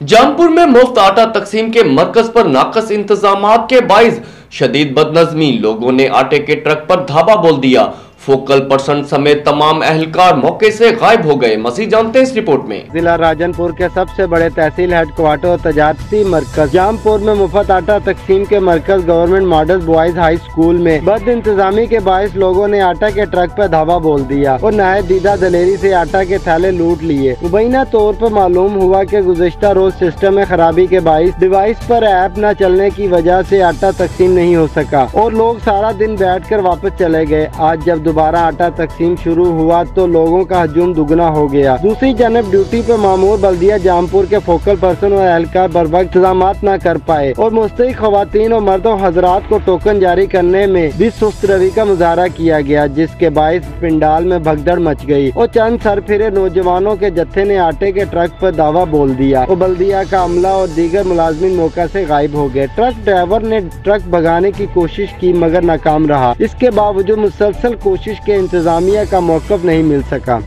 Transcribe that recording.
जौनपुर में मुफ्त आटा तकसीम के मरकज पर नाकस इंतजामात के बाइस शदीद बदनज़मी, लोगों ने आटे के ट्रक पर धावा बोल दिया। फोकल पर्सन समेत तमाम अहलकार मौके से गायब हो गए। मज़ीद जानते हैं इस रिपोर्ट में। जिला राजनपुर के सबसे बड़े तहसील हेडक्वार्टर और तजारती मरकज जौनपुर में मुफ्त आटा तकसीम के मरकज government model boys high school में बद इंतजामी के बायस लोगों ने आटा के ट्रक पर धावा बोल दिया और नायब दीदा दलेरी से आटा के थैले लूट लिए। मुबैना तौर पर मालूम हुआ कि गुज़श्ता रोज सिस्टम में खराबी के बायस डिवाइस पर ऐप न चलने की वजह से आटा तकसीम नहीं हो सका और लोग सारा दिन बैठ कर वापस चले गए। आज जब दोबारा आटा तकसीम शुरू हुआ तो लोगों का हजूम दुगना हो गया। दूसरी जानब ड्यूटी पर मामूर बल्दिया जौनपुर के फोकल पर्सन और एहलकार बर वक्त इंतजामात न कर पाए और मुस्तहिक खवातीन और मर्दों हजरात को टोकन जारी करने में भी सुस्त रवि का मुजाहरा किया गया, जिसके बायस पिंडाल में भगदड़ मच गई और चंद सरफिरे नौजवानों के जत्थे ने आटे के ट्रक पर दावा बोल दिया और बल्दिया का अमला और दीगर मुलाजमीन मौका से गायब हो गए। ट्रक ड्राइवर ने ट्रक भगाने की कोशिश की मगर नाकाम रहा। इसके बावजूद मुसलसल कोशिश के इंतजामिया का मौक़िफ़ नहीं मिल सका।